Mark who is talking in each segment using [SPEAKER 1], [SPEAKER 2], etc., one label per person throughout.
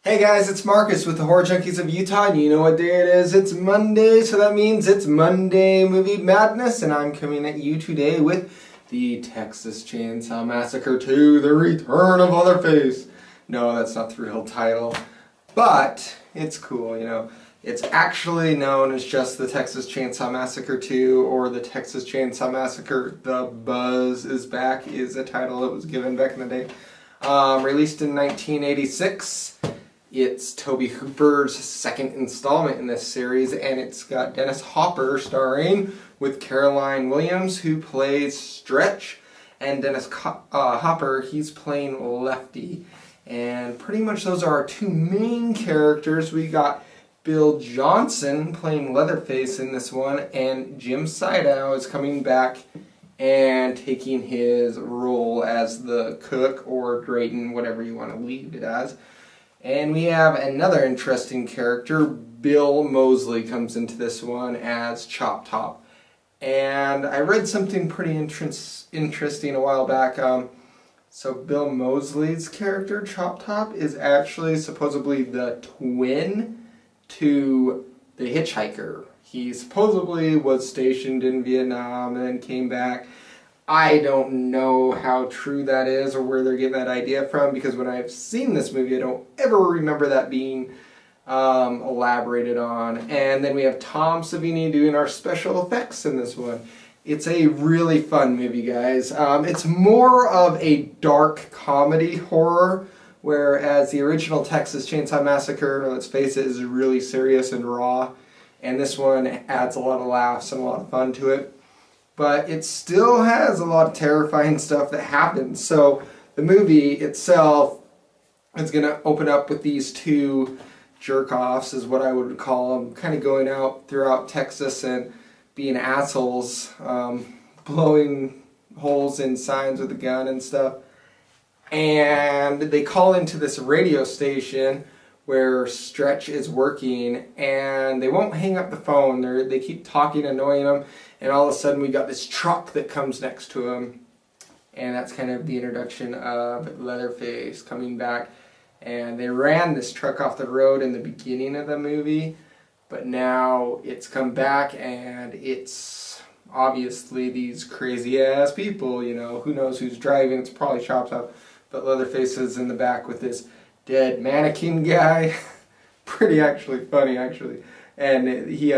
[SPEAKER 1] Hey guys, it's Marcus with the Horror Junkies of Utah, and you know what day it is. It's Monday, so that means it's Monday Movie Madness, and I'm coming at you today with the Texas Chainsaw Massacre 2, The Return of Leatherface. No, that's not the real title, but it's cool, you know. It's actually known as just the Texas Chainsaw Massacre 2, or the Texas Chainsaw Massacre The Buzz is Back is a title that was given back in the day. Released in 1986. It's Tobe Hooper's second installment in this series, and it's got Dennis Hopper starring with Caroline Williams, who plays Stretch, and Dennis Hopper, he's playing Lefty. And pretty much those are our two main characters. We got Bill Johnson playing Leatherface in this one, and Jim Sydow is coming back and taking his role as the cook, or Drayton, whatever you want to leave it as. And we have another interesting character. Bill Moseley comes into this one as Chop Top. And I read something pretty interesting a while back. So Bill Moseley's character, Chop Top, is actually supposedly the twin to the hitchhiker. He supposedly was stationed in Vietnam and then came back. I don't know how true that is or where they're getting that idea from, because when I've seen this movie I don't ever remember that being elaborated on. And then we have Tom Savini doing our special effects in this one. It's a really fun movie, guys. It's more of a dark comedy horror, whereas the original Texas Chainsaw Massacre, let's face it, is really serious and raw. And this one adds a lot of laughs and a lot of fun to it. But it still has a lot of terrifying stuff that happens. So the movie itself is going to open up with these two jerk-offs, is what I would call them, kind of going out throughout Texas and being assholes, blowing holes in signs with a gun and stuff. And they call into this radio station where Stretch is working, and they won't hang up the phone. They keep talking, annoying him, and all of a sudden we got this truck that comes next to him, and that's kind of the introduction of Leatherface coming back. And they ran this truck off the road in the beginning of the movie, but now it's come back, and it's obviously these crazy ass people, you know, who knows who's driving. It's probably Chop Top, but Leatherface is in the back with this dead mannequin guy. Pretty actually funny, actually. And he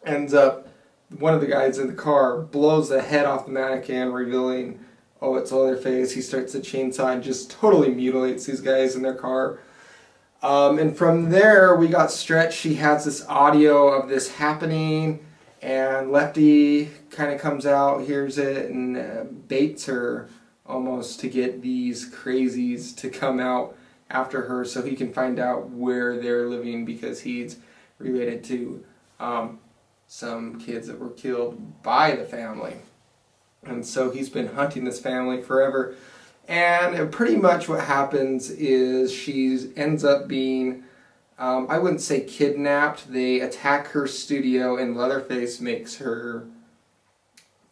[SPEAKER 1] ends up, one of the guys in the car blows the head off the mannequin, revealing, oh, it's Leatherface. He starts the chainsaw and just totally mutilates these guys in their car. And from there we got Stretch. He has this audio of this happening, and Lefty kind of comes out, hears it, and baits her almost to get these crazies to come out after her so he can find out where they're living, because he's related to some kids that were killed by the family. And so he's been hunting this family forever. And pretty much what happens is she ends up being, I wouldn't say kidnapped. They attack her studio, and Leatherface makes her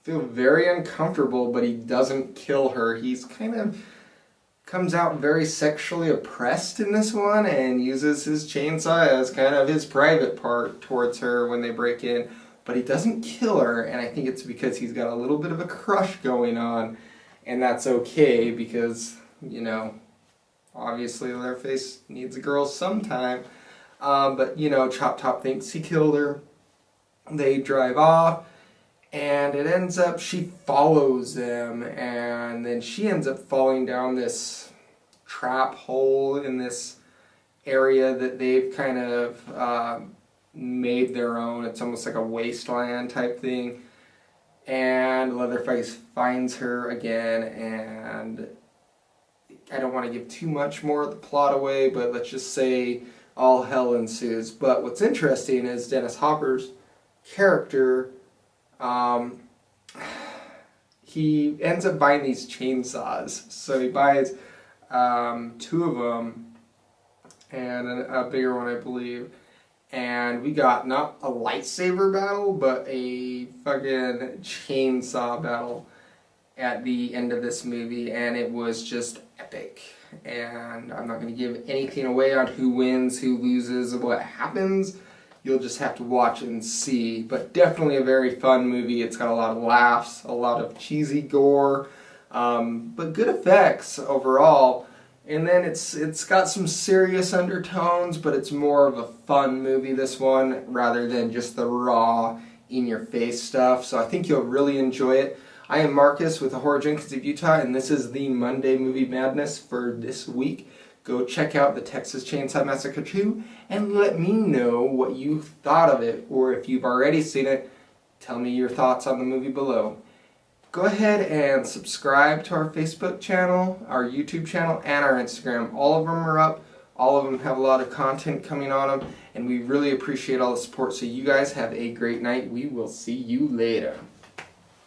[SPEAKER 1] feel very uncomfortable, but he doesn't kill her. He's kind of comes out very sexually oppressed in this one, and uses his chainsaw as kind of his private part towards her when they break in. But he doesn't kill her, and I think it's because he's got a little bit of a crush going on, and that's okay because, you know, obviously Leatherface needs a girl sometime. But, you know, Chop Top thinks he killed her. They drive off. And it ends up, she follows them, and then she ends up falling down this trap hole in this area that they've kind of made their own. It's almost like a wasteland type thing. And Leatherface finds her again, and I don't want to give too much more of the plot away, but let's just say all hell ensues. But what's interesting is Dennis Hopper's character, he ends up buying these chainsaws. So he buys two of them, and a bigger one, I believe. And we got not a lightsaber battle, but a fucking chainsaw battle at the end of this movie, and it was just epic. and I'm not going to give anything away on who wins, who loses, what happens. You'll just have to watch and see, but definitely a very fun movie. It's got a lot of laughs, a lot of cheesy gore, but good effects overall. And then it's got some serious undertones, but it's more of a fun movie, this one, rather than just the raw, in-your-face stuff. So I think you'll really enjoy it. I am Marcus with the Horror Junkies of Utah, and this is the Monday Movie Madness for this week. Go check out the Texas Chainsaw Massacre 2 and let me know what you thought of it, or if you've already seen it, tell me your thoughts on the movie below. Go ahead and subscribe to our Facebook channel, our YouTube channel, and our Instagram. All of them are up. All of them have a lot of content coming on them, and we really appreciate all the support. So you guys have a great night. We will see you later.